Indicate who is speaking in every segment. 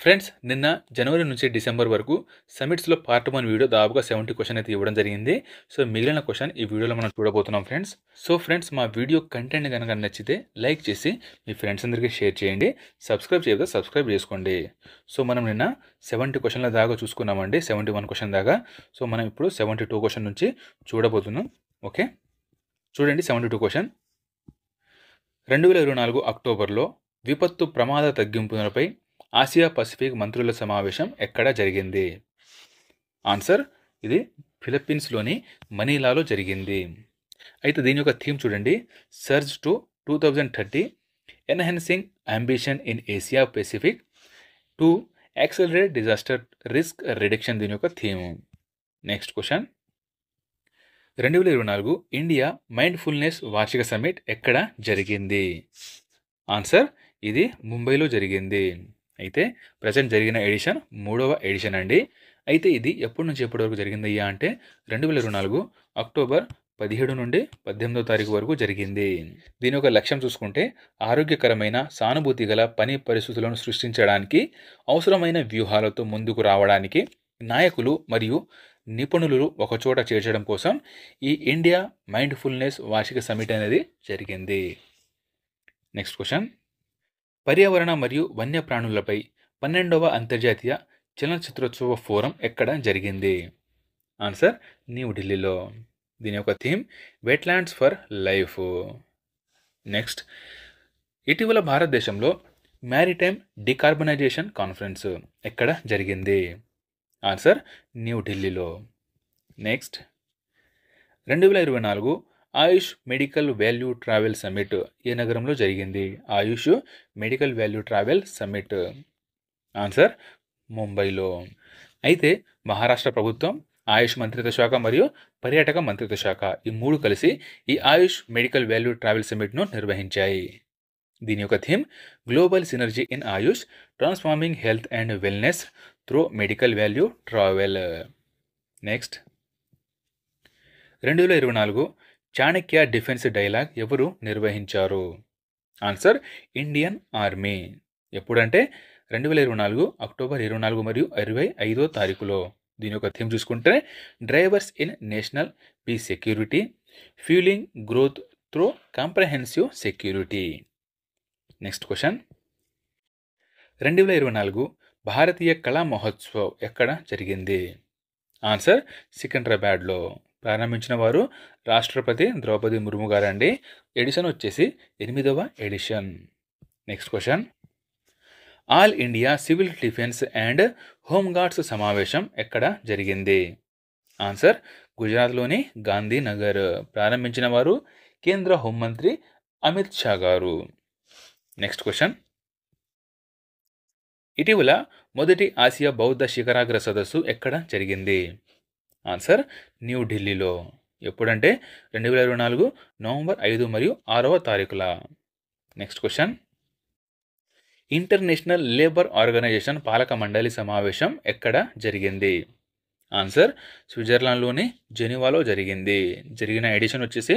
Speaker 1: Friends నిన్న జనవరి నుంచి December వరకు సమిట్స్లో పార్ట్ 1 వీడియో దాదాపుగా 70 క్వశ్చన్ అయితే ఇవ్వడం జరిగింది. సో మిగిలిన క్వశ్చన్ ఈ వీడియోలో మనం చూడబోతున్నాం ఫ్రెండ్స్. సో ఫ్రెండ్స్ మా వీడియో కంటెంట్ కనుక నచ్చితే లైక్ చేసి మీ ఫ్రెండ్స్ అందరికీ షేర్ చేయండి. సబ్స్క్రైబ్ చేయకపోతే సబ్స్క్రైబ్ చేసుకోండి. సో మనం నిన్న 70 క్వశ్చన్ల దాకా చూసుకున్నామండి, 71 క్వశ్చన్ దాకా. సో మనం ఇప్పుడు 72 క్వశ్చన్ నుంచి చూడబోతున్నాం. ఓకే, చూడండి 72 క్వశ్చన్. 2024 అక్టోబర్లో విపత్తు ప్రమాద తగ్గింపులపై ఆసియా పసిఫిక్ మంత్రుల సమావేశం ఎక్కడ జరిగింది? ఆన్సర్, ఇది ఫిలిప్పీన్స్లోని మనీలాలో జరిగింది. అయితే దీని యొక్క థీమ్ చూడండి, surge to 2030 enhancing ambition in Asia Pacific to accelerate disaster risk reduction, దీని యొక్క theme. Next question, 2024 India mindfulness వార్షిక సమ్మిట్ ఎక్కడ జరిగింది? ఆన్సర్, ఇది ముంబైలో జరిగింది. అయితే ప్రజెంట్ జరిగిన ఎడిషన్ 3వ ఎడిషన్ అండి. అయితే ఇది ఎప్పటి నుంచి ఎప్పటి వరకు జరిగిందయ్యా అంటే 2024 అక్టోబర్ 17 నుండి 18వ తారీఖు వరకు జరిగింది. దీని యొక్క లక్ష్యం చూసుకుంటే ఆరోగ్యకరమైన సానుభూతి గల పని పరిస్థితులను సృష్టించడానికి అవసరమైన వ్యూహాలతో ముందుకు రావడానికి నాయకులు మరియు నిపుణులు ఒకచోట చేర్చడం కోసం ఈ ఇండియా మైండ్ఫుల్నెస్ వార్షిక సమిట్ అనేది జరిగింది. నెక్స్ట్ క్వశ్చన్, పర్యావరణ మరియు వన్యప్రాణులపై 12వ అంతర్జాతీయ చలనచిత్రోత్సవ ఫోరం ఎక్కడ జరిగింది? ఆన్సర్, న్యూఢిల్లీలో. దీని యొక్క theme wetlands for life. Next, ఇటీవల భారతదేశంలో మ్యారిటైమ్ డికార్బనైజేషన్ కాన్ఫరెన్స్ ఎక్కడ జరిగింది? ఆన్సర్, న్యూఢిల్లీలో. Next, 2024 Ayush medical value travel summit ఏ నగరంలో జరిగింది? Ayush medical value travel summit. Answer, ముంబైలో. అయితే మహారాష్ట్ర ప్రభుత్వం, ఆయుష్ మంత్రిత్వ శాఖ మరియు పర్యాటక మంత్రిత్వ శాఖ ఈ మూడు కలిసి ఈ ఆయుష్ మెడికల్ వాల్యూ ట్రావెల్ సమ్మిట్ను నిర్వహించాయి. దీని యొక్క theme global synergy in Ayush transforming health and wellness through medical value travel. Next, 2024 Chanakya defence dialogue ఎవరు నిర్వహించారు? Answer, Indian army. ఎప్పుడంటే 2024 అక్టోబర్ 24 మరియు 25వ తారీఖులో. దీని యొక్క థీమ్ చూసుకుంటే drivers in national peace security fueling growth through comprehensive security. Next question, 2024 Bharatiya Kala Mahotsav ఎక్కడ జరిగింది? Answer, సికింద్రాబాద్లో. ప్రారంభించిన వారు రాష్ట్రపతి ద్రౌపది ముర్ము గారండి. ఎడిషన్ వచ్చేసి 8వ edition. Next question, all India civil defence and home guards సమావేశం ఎక్కడ జరిగింది? ఆన్సర్, గుజరాత్లోని గాంధీనగర్. ప్రారంభించిన వారు కేంద్ర హోంమంత్రి అమిత్ షా గారు. నెక్స్ట్ క్వశ్చన్, ఇటీవల మొదటి ఆసియా బౌద్ధ శిఖరాగ్ర సదస్సు ఎక్కడ జరిగింది? ఆన్సర్, న్యూఢిల్లీలో. ఎప్పుడంటే 2024 నవంబర్ 5 మరియు 6వ తారీఖుల. Next question, international labour organisation పాలక మండలి సమావేశం ఎక్కడ జరిగింది? ఆన్సర్, స్విట్జర్లాండ్లోని జెనీవాలో జరిగింది. జరిగిన ఎడిషన్ వచ్చేసి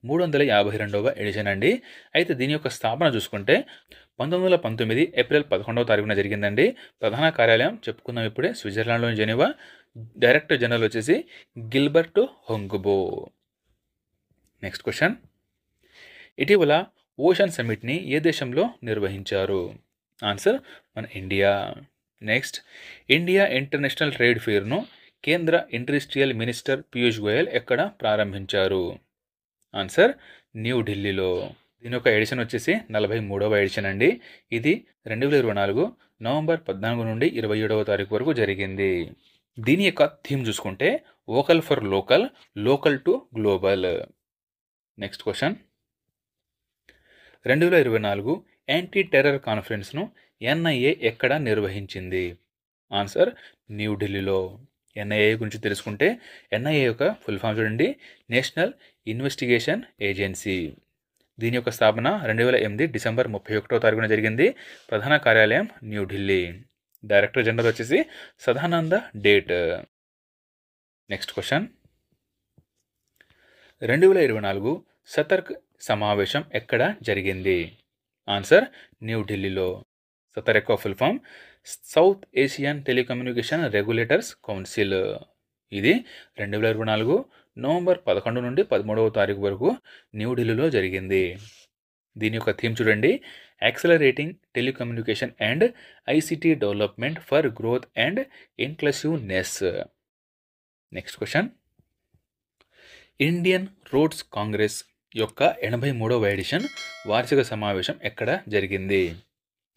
Speaker 1: 352వ ఎడిషన్ అండి. అయితే దీని యొక్క స్థాపన చూసుకుంటే 1919 ఏప్రిల్ 11వ తారీఖున జరిగిందండి. ప్రధాన కార్యాలయం చెప్పుకుందాం ఇప్పుడే, స్విట్జర్లాండ్లోని జెనీవా. డైరెక్టర్ జనరల్ వచ్చేసి గిల్బర్ట్ హొంగ్బో. నెక్స్ట్ క్వశ్చన్, ఇటీవల ఓషన్ సమ్మిట్ని ఏ దేశంలో నిర్వహించారు? ఆన్సర్, మన India. Next, India international trade ఫెయిర్ను కేంద్ర ఇండస్ట్రియల్ మినిస్టర్ పీయూష్ గోయల్ ఎక్కడ ప్రారంభించారు? ఆన్సర్, న్యూఢిల్లీలో. దీని యొక్క ఎడిషన్ వచ్చేసి 43వ ఎడిషన్ అండి. ఇది 2024 నవంబర్ 14 నుండి 27వ తారీఖు వరకు జరిగింది. దీని యొక్క థీమ్ చూసుకుంటే vocal for local, local to global. Next question, 2024 anti terror కాన్ఫరెన్స్ను ఎన్ఐఏ ఎక్కడ నిర్వహించింది? ఆన్సర్, న్యూఢిల్లీలో. ఎన్ఐఏ గురించి తెలుసుకుంటే ఎన్ఐఏ యొక్క ఫుల్ ఫామ్ చూడండి, నేషనల్ ఇన్వెస్టిగేషన్ ఏజెన్సీ. దీని యొక్క స్థాపన 2008 డిసెంబర్ 31వ తారీఖున జరిగింది. ప్రధాన కార్యాలయం న్యూఢిల్లీ. డైరెక్టర్ జనరల్ వచ్చేసి Sadananda Date. Next question, 2024 SATRC సమావేశం ఎక్కడ జరిగింది? ఆన్సర్, న్యూఢిల్లీలో. సతర్ యొక్క full form South Asian telecommunication regulators council. ఇది 2024 నవంబర్ 11 నుండి 13వ తారీఖు వరకు న్యూఢిల్లీలో జరిగింది. దీని యొక్క థీమ్ చూడండి, accelerating telecommunication and ICT development for growth and inclusiveness. Next question, Indian roads congress యొక్క 83వ ఎడిషన్ వార్షిక సమావేశం ఎక్కడ జరిగింది?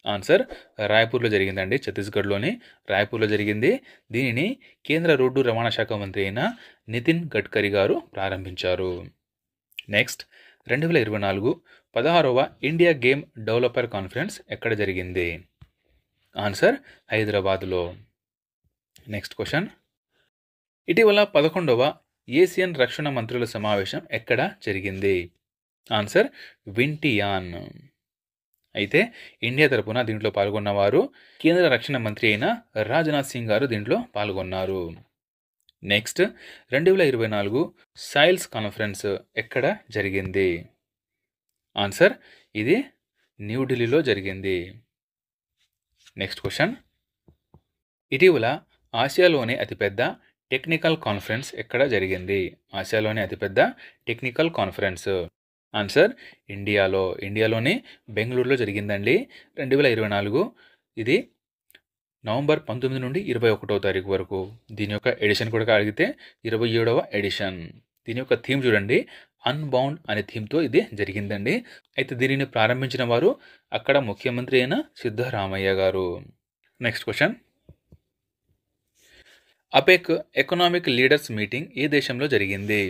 Speaker 1: ఆన్సర్ రాయ్పూర్లో జరిగిందండి, ఛత్తీస్గఢ్లోని రాయ్పూర్లో జరిగింది. దీనిని కేంద్ర రోడ్డు రవాణా శాఖ మంత్రి అయిన నితిన్ గడ్కరీ గారు ప్రారంభించారు. నెక్స్ట్, 2024 16వ ఇండియా గేమ్ డెవలపర్ కాన్ఫరెన్స్ ఎక్కడ జరిగింది? ఆన్సర్ హైదరాబాద్లో. నెక్స్ట్ క్వశ్చన్, ఇటీవల 11వ ఏసియన్ రక్షణ మంత్రుల సమావేశం ఎక్కడ జరిగింది? ఆన్సర్ వింటియాన్. అయితే ఇండియా తరపున దీంట్లో పాల్గొన్నవారు కేంద్ర రక్షణ మంత్రి అయిన రాజ్నాథ్ సింగ్ గారు దీంట్లో పాల్గొన్నారు. నెక్స్ట్, 2024 సైల్స్ కాన్ఫరెన్స్ ఎక్కడ జరిగింది? ఆన్సర్ ఇది న్యూఢిల్లీలో జరిగింది. నెక్స్ట్ క్వశ్చన్, ఇటీవల ఆసియాలోనే అతిపెద్ద టెక్నికల్ కాన్ఫరెన్స్ ఎక్కడ జరిగింది? ఆసియాలోనే అతిపెద్ద టెక్నికల్ కాన్ఫరెన్స్. ఆన్సర్ ఇండియాలోని బెంగళూరులో జరిగిందండి. 2024 ఇది నవంబర్ 19 నుండి 21వ తారీఖు వరకు. దీని యొక్క ఎడిషన్ కూడా అడిగితే 27వ ఎడిషన్. దీని యొక్క థీమ్ చూడండి, అన్బౌండ్ అనే థీమ్తో ఇది జరిగిందండి. అయితే దీనిని ప్రారంభించిన వారు అక్కడ ముఖ్యమంత్రి అయిన Siddaramaiah garu. Next question, APEC economic leaders meeting ఏ దేశంలో జరిగింది?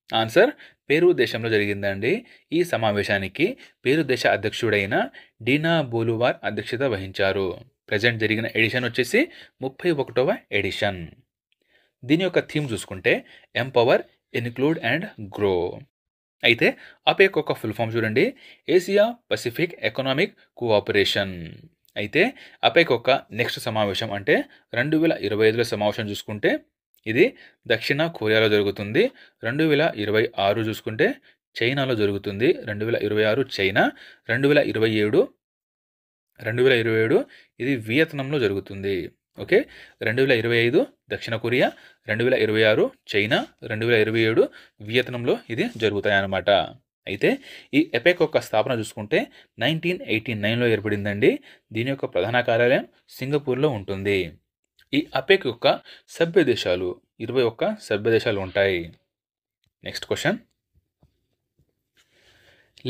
Speaker 1: ఆన్సర్ పెరు దేశంలో జరిగిందండి. ఈ సమావేశానికి పెరు దేశ అధ్యక్షుడైన డీనా బోలువార్ అధ్యక్షత వహించారు. ప్రజెంట్ జరిగిన ఎడిషన్ వచ్చేసి 31వ ఎడిషన్. దీని యొక్క థీమ్ చూసుకుంటే ఎంపవర్, ఇన్క్లూడ్ అండ్ గ్రో. అయితే అపెక్ ఒక ఫుల్ ఫామ్ చూడండి, ఏసియా పసిఫిక్ ఎకనామిక్ కోఆపరేషన్. అయితే అపెక్ ఒక నెక్స్ట్ సమావేశం అంటే 2025లో సమావేశం చూసుకుంటే ఇది దక్షిణ కొరియాలో జరుగుతుంది. 2026 చూసుకుంటే చైనాలో జరుగుతుంది. 2026 చైనా, 2027 ఇది వియత్నాంలో జరుగుతుంది. ఓకే, 2025 దక్షిణ కొరియా, 2026 చైనా, 2027 వియత్నాంలో ఇది జరుగుతాయన్నమాట. అయితే ఈ ఎపెక్ యొక్క స్థాపన చూసుకుంటే 1989లో ఏర్పడిందండి. దీని యొక్క ప్రధాన కార్యాలయం సింగపూర్లో ఉంటుంది. ఈ అపెక్ యొక్క సభ్య దేశాలు 21 సభ్య దేశాలు ఉంటాయి. నెక్స్ట్ క్వశ్చన్,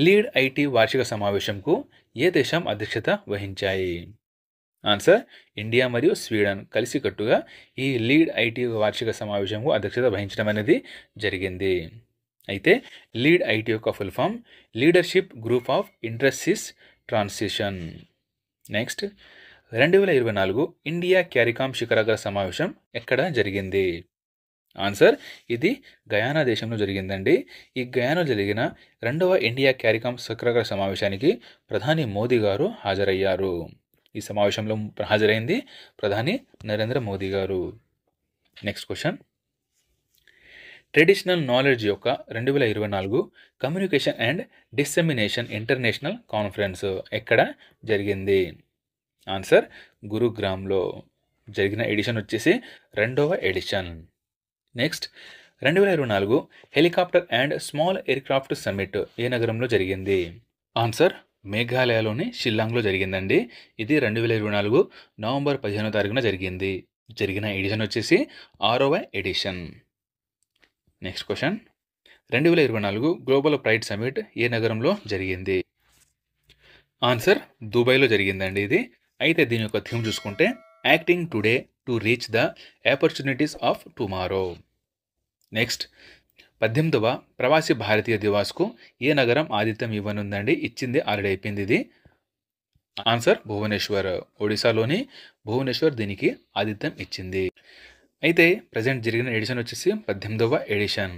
Speaker 1: లీడ్ ఐటీ వార్షిక సమావేశంకు ఏ దేశం అధ్యక్షత వహించాయి? ఆన్సర్ ఇండియా మరియు స్వీడన్ కలిసికట్టుగా ఈ లీడ్ ఐటీ వార్షిక సమావేశంకు అధ్యక్షత వహించడం అనేది జరిగింది. అయితే లీడ్ ఐటీ యొక్క full form leadership group of industries transition. Next, 2024 India CARICOM శిఖరాగ్ర సమావేశం ఎక్కడ జరిగింది? ఆన్సర్ ఇది గయానా దేశంలో జరిగిందండి. ఈ గయానాలో జరిగిన 2వ ఇండియా క్యారికామ్ శిఖరాగ్ర సమావేశానికి ప్రధాని మోదీ గారు హాజరయ్యారు. ఈ సమావేశంలో హాజరైంది ప్రధాని నరేంద్ర మోదీ గారు. నెక్స్ట్ క్వశ్చన్, ట్రెడిషనల్ నాలెడ్జ్ యొక్క 2024 communication and dissemination international conference ఎక్కడ జరిగింది? ఆన్సర్ గురుగ్రామ్లో జరిగిన ఎడిషన్ వచ్చేసి 2వ edition. Next, 2024 helicopter and small aircraft summit ఏ నగరంలో జరిగింది? ఆన్సర్ మేఘాలయలోని షిల్లాంగ్లో జరిగిందండి. ఇది 2024 నవంబర్ 15వ తారీఖున జరిగింది. జరిగిన ఎడిషన్ వచ్చేసి 6వ edition. Next question, 2024 global pride summit ఏ నగరంలో జరిగింది? ఆన్సర్ దుబాయ్లో జరిగిందండి ఇది. అయితే దీని యొక్క థీమ్ చూసుకుంటే acting today to reach the opportunities of tomorrow. Next, 18వ ప్రవాసీ భారతీయ దివాస్కు ఏ నగరం ఆతిథ్యం ఇవ్వనుందండి? ఇచ్చింది, ఆల్రెడీ అయిపోయింది ఇది. ఆన్సర్ భువనేశ్వర్. ఒడిశాలోని భువనేశ్వర్ దీనికి ఆతిథ్యం ఇచ్చింది. అయితే ప్రజెంట్ జరిగిన ఎడిషన్ వచ్చేసి 18వ ఎడిషన్.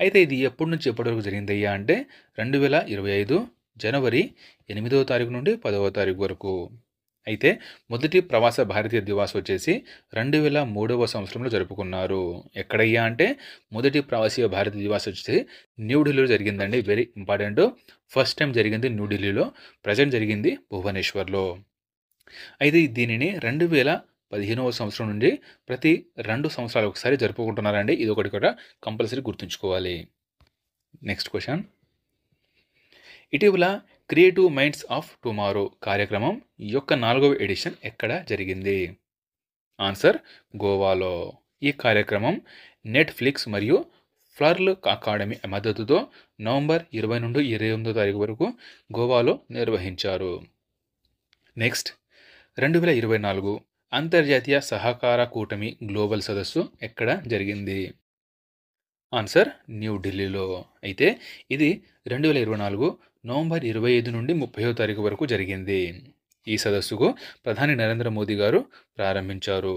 Speaker 1: అయితే ఇది ఎప్పటి నుంచి ఎప్పటి వరకు జరిగిందయ్యా అంటే 2025 జనవరి 8వ తారీఖు నుండి 10వ తారీఖు వరకు. అయితే మొదటి ప్రవాస భారతీయ దివాస్ వచ్చేసి 2003వ సంవత్సరంలో జరుపుకున్నారు. ఎక్కడయ్యా అంటే మొదటి ప్రవాసీయ భారతీయ దివాస్ వచ్చేసి న్యూఢిల్లీలో జరిగిందండి. Very important. ఫస్ట్ టైం జరిగింది న్యూఢిల్లీలో, ప్రజెంట్ జరిగింది భువనేశ్వర్లో. అయితే దీనిని 2015వ సంవత్సరం నుండి ప్రతి 2 సంవత్సరాలకు ఒకసారి జరుపుకుంటున్నారండి. ఇది ఒకటి కూడా కంపల్సరీ గుర్తుంచుకోవాలి. Next question. ఇటీవల క్రియేటివ్ మైండ్స్ ఆఫ్ టుమారో కార్యక్రమం యొక్క 4వ ఎడిషన్ ఎక్కడ జరిగింది? ఆన్సర్ గోవాలో. ఈ కార్యక్రమం నెట్ఫ్లిక్స్ మరియు ఫ్లర్ల్ అకాడమీ మద్దతుతో నవంబర్ 20 నుండి 28వ తారీఖు వరకు గోవాలో నిర్వహించారు. నెక్స్ట్, 2024 అంతర్జాతీయ సహకార కూటమి గ్లోబల్ సదస్సు ఎక్కడ జరిగింది? ఆన్సర్ న్యూఢిల్లీలో. అయితే ఇది 2024 నవంబర్ 25 నుండి 30వ తారీఖు వరకు జరిగింది. ఈ సదస్సుకు ప్రధాని నరేంద్ర మోదీ గారు ప్రారంభించారు.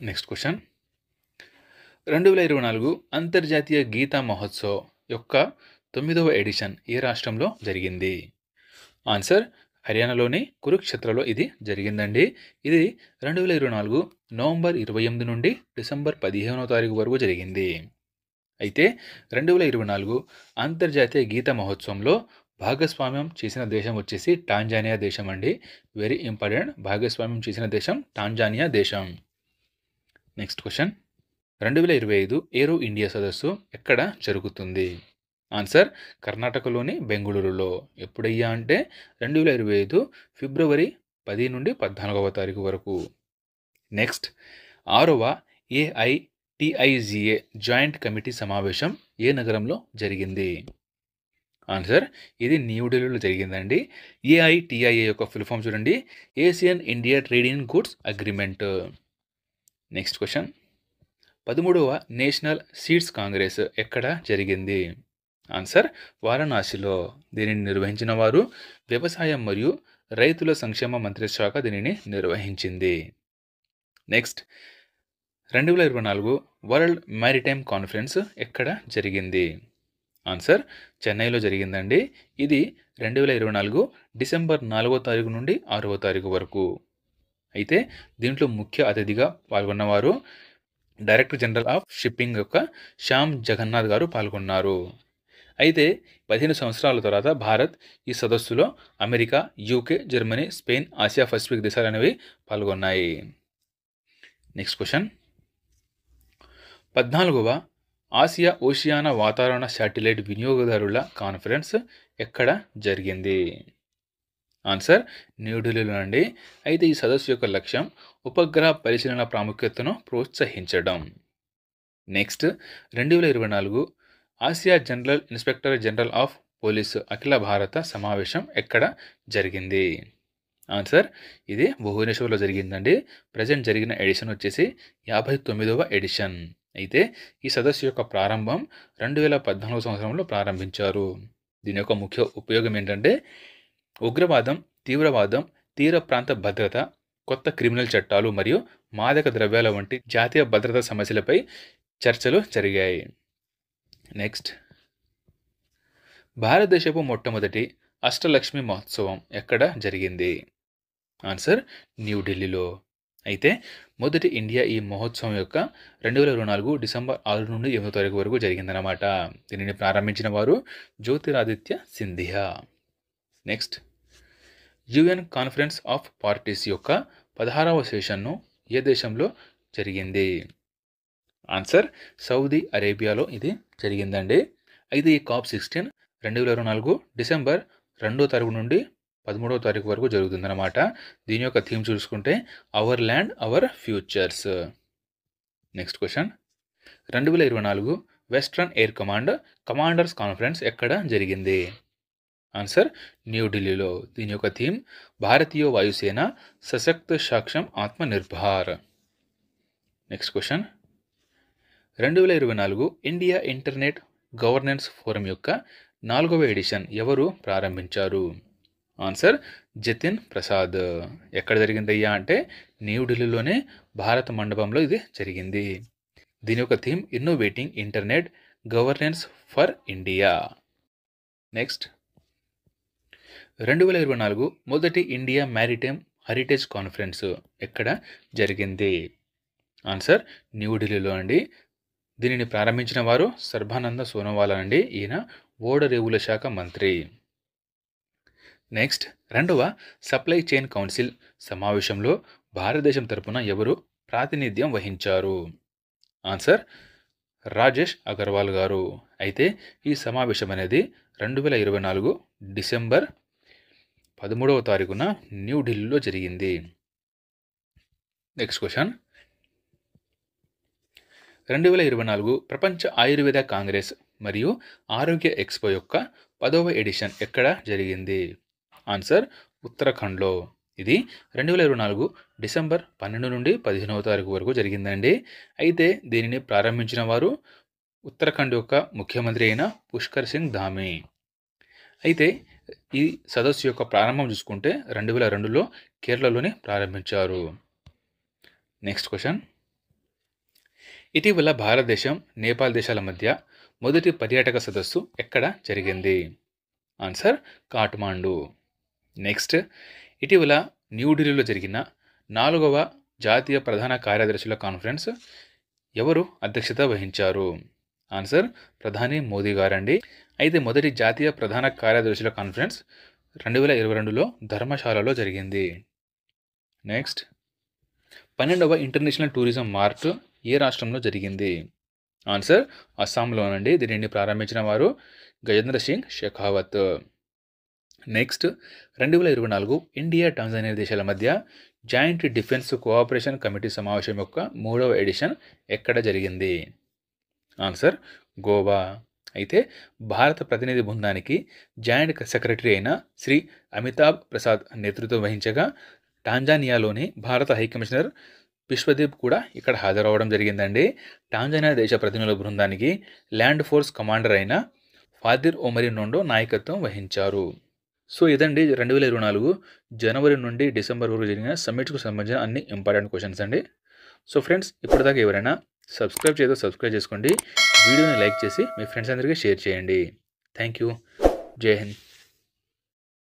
Speaker 1: Next question. 2024 అంతర్జాతీయ గీతా మహోత్సవ్ యొక్క 9వ ఎడిషన్ ఏ రాష్ట్రంలో జరిగింది? ఆన్సర్ హర్యానాలోని కురుక్షేత్రలో ఇది జరిగిందండి. ఇది 2024 నవంబర్ 28 నుండి డిసెంబర్ 15వ తారీఖు వరకు జరిగింది. అయితే 2024 అంతర్జాతీయ గీత మహోత్సవంలో భాగస్వామ్యం చేసిన దేశం వచ్చేసి టాంజానియా దేశం అండి. Very important. భాగస్వామ్యం చేసిన దేశం టాంజానియా దేశం. Next question. 2025 ఏరో ఇండియా సదస్సు ఎక్కడ జరుగుతుంది? ఆన్సర్ కర్ణాటకలోని బెంగళూరులో. ఎప్పుడయ్యా అంటే 2025 ఫిబ్రవరి 10 నుండి 14వ తారీఖు వరకు. నెక్స్ట్, 6వ AITIGA జాయింట్ కమిటీ సమావేశం ఏ నగరంలో జరిగింది? ఆన్సర్ ఇది న్యూఢిల్లీలో జరిగిందండి. AITIA యొక్క ఫుల్ ఫామ్ చూడండి, Asian India trade in goods agreement. Next question. 13వ నేషనల్ సీడ్స్ కాంగ్రెస్ ఎక్కడ జరిగింది? ఆన్సర్ వారణాసిలో. దీనిని నిర్వహించిన వారు వ్యవసాయం మరియు రైతుల సంక్షేమ మంత్రిత్వ శాఖ దీనిని నిర్వహించింది. నెక్స్ట్, 2024 వరల్డ్ మ్యారిటైమ్ కాన్ఫరెన్స్ ఎక్కడ జరిగింది? ఆన్సర్ చెన్నైలో జరిగిందండి. ఇది 2024 డిసెంబర్ 4వ తారీఖు నుండి 6వ తారీఖు వరకు. అయితే దీంట్లో ముఖ్య అతిథిగా పాల్గొన్నవారు డైరెక్టర్ జనరల్ ఆఫ్ షిప్పింగ్ యొక్క శ్యామ్ జగన్నాథ్ గారు పాల్గొన్నారు. అయితే 15 సంవత్సరాల తర్వాత భారత్ ఈ సదస్సులో America, UK, Germany, Spain, Asia Pacific దేశాలు అనేవి పాల్గొన్నాయి. Next question. 14వ ఆసియా ఓషియానా వాతావరణ శాటిలైట్ వినియోగదారుల కాన్ఫరెన్స్ ఎక్కడ జరిగింది? ఆన్సర్ న్యూఢిల్లీలో అండి. అయితే ఈ సదస్సు యొక్క లక్ష్యం ఉపగ్రహ పరిశీలన ప్రాముఖ్యతను ప్రోత్సహించడం. Next, 2024 Asia general inspector general of police అఖిల భారత సమావేశం ఎక్కడ జరిగింది? ఆన్సర్ ఇది భువనేశ్వర్లో జరిగిందండి. ప్రజెంట్ జరిగిన ఎడిషన్ వచ్చేసి 59వ ఎడిషన్. అయితే ఈ సదస్సు యొక్క ప్రారంభం 2014 సంవత్సరంలో ప్రారంభించారు. దీని యొక్క ముఖ్య ఉపయోగం ఏంటంటే ఉగ్రవాదం, తీవ్రవాదం, తీర ప్రాంత భద్రత, కొత్త క్రిమినల్ చట్టాలు మరియు మాదక ద్రవ్యాల వంటి జాతీయ భద్రతా సమస్యలపై చర్చలు జరిగాయి. నెక్స్ట్, భారతదేశపు మొట్టమొదటి అష్టలక్ష్మి మహోత్సవం ఎక్కడ జరిగింది? ఆన్సర్ న్యూఢిల్లీలో. అయితే మొదటి ఇండియా ఈ మహోత్సవం యొక్క 2024 డిసెంబర్ 6 నుండి 8వ తారీఖు వరకు జరిగిందన్నమాట. దీనిని ప్రారంభించిన వారు Jyotiraditya Scindia. Next, UN conference of parties యొక్క 16వ సెషన్ను ఏ దేశంలో జరిగింది? ఆన్సర్ సౌదీ అరేబియాలో ఇది జరిగిందండి. అయితే ఈ COP16 2024 డిసెంబర్ 2వ తారీఖు నుండి 13వ తారీఖు వరకు జరుగుతుందన్నమాట. దీని యొక్క థీమ్ చూసుకుంటే our land our futures. Next question. 2024 western air command commanders conference ఎక్కడ జరిగింది? ఆన్సర్ న్యూఢిల్లీలో. దీని యొక్క థీమ్ భారతీయ వాయుసేన సశక్త సాక్ష్యం Atmanirbhar. Next question. 2024 India internet governance forum యొక్క 4వ ఎడిషన్ ఎవరు ప్రారంభించారు? ఆన్సర్ జతిన్ ప్రసాద్. ఎక్కడ జరిగిందయ్యా అంటే న్యూఢిల్లీలోనే భారత మండపంలో ఇది జరిగింది. దీని యొక్క theme innovating internet governance for India. Next, 2024 మొదటి ఇండియా మ్యారిటైమ్ హెరిటేజ్ కాన్ఫరెన్స్ ఎక్కడ జరిగింది? ఆన్సర్ న్యూఢిల్లీలో అండి. దీనిని ప్రారంభించిన వారు సర్బానంద సోనోవాల్ అండి. ఈయన ఓడరేవుల శాఖ మంత్రి. నెక్స్ట్ రెండవ సప్లై చైన్ కౌన్సిల్ సమావేశంలో భారతదేశం తరపున ఎవరు ప్రాతినిధ్యం వహించారు? ఆన్సర్ రాజేష్ అగర్వాల్ గారు. అయితే ఈ సమావేశం అనేది 2024 డిసెంబర్ 13వ తారీఖున న్యూఢిల్లీలో జరిగింది. నెక్స్ట్ క్వశ్చన్, 2024 ప్రపంచ ఆయుర్వేద కాంగ్రెస్ మరియు ఆరోగ్య ఎక్స్పో యొక్క 10వ ఎడిషన్ ఎక్కడ జరిగింది? ఆన్సర్ ఉత్తరాఖండ్లో. ఇది 2024 డిసెంబర్ 12 నుండి 15వ తారీఖు వరకు జరిగిందండి. అయితే దీనిని ప్రారంభించిన వారు ఉత్తరాఖండ్ యొక్క ముఖ్యమంత్రి అయిన పుష్కర్ సింగ్ ధామీ. అయితే ఈ సదస్సు యొక్క ప్రారంభం చూసుకుంటే 2002లో కేరళలోనే ప్రారంభించారు. నెక్స్ట్ క్వశ్చన్, ఇటీవల భారతదేశం నేపాల్ దేశాల మధ్య మొదటి పర్యాటక సదస్సు ఎక్కడ జరిగింది? ఆన్సర్ కాఠ్మాండు. నెక్స్ట్, ఇటీవల న్యూఢిల్లీలో జరిగిన 4వ జాతీయ ప్రధాన కార్యదర్శుల కాన్ఫరెన్స్ ఎవరు అధ్యక్షత వహించారు? ఆన్సర్ ప్రధాని మోదీ గారండి. అయితే మొదటి జాతీయ ప్రధాన కార్యదర్శుల కాన్ఫరెన్స్ 2022లో ధర్మశాలలో జరిగింది. నెక్స్ట్, 12వ ఇంటర్నేషనల్ టూరిజం మార్ట్ ఏ రాష్ట్రంలో జరిగింది? ఆన్సర్ అస్సాంలోనండి. దీనిని ప్రారంభించిన వారు Gajendra Singh Shekhawat. Next, 2024 India Tanzania దేశాల మధ్య జాయింట్ డిఫెన్స్ కోఆపరేషన్ కమిటీ సమావేశం యొక్క 3వ ఎడిషన్ ఎక్కడ జరిగింది? ఆన్సర్ గోవా. అయితే భారత ప్రతినిధి బృందానికి జాయింట్ సెక్రటరీ అయిన శ్రీ అమితాబ్ ప్రసాద్ నేతృత్వం వహించగా టాంజానియాలోని భారత హైకమిషనర్ విశ్వదీప్ కూడా ఇక్కడ హాజరవడం జరిగిందండి. టాంజానియా దేశ ప్రతినిధుల బృందానికి ల్యాండ్ ఫోర్స్ కమాండర్ అయిన ఫాదిర్ ఒమరి నొండో నాయకత్వం వహించారు. సో ఇదండి 2024 జనవరి నుండి డిసెంబర్ వరకు జరిగిన సమ్మిట్కు సంబంధించిన అన్ని ఇంపార్టెంట్ క్వశ్చన్స్ అండి. సో ఫ్రెండ్స్, ఇప్పటిదాకా ఎవరైనా సబ్స్క్రైబ్ చేసుకోండి. వీడియోని లైక్ చేసి మీ ఫ్రెండ్స్ అందరికీ షేర్ చేయండి. Thank you. జై హింద్.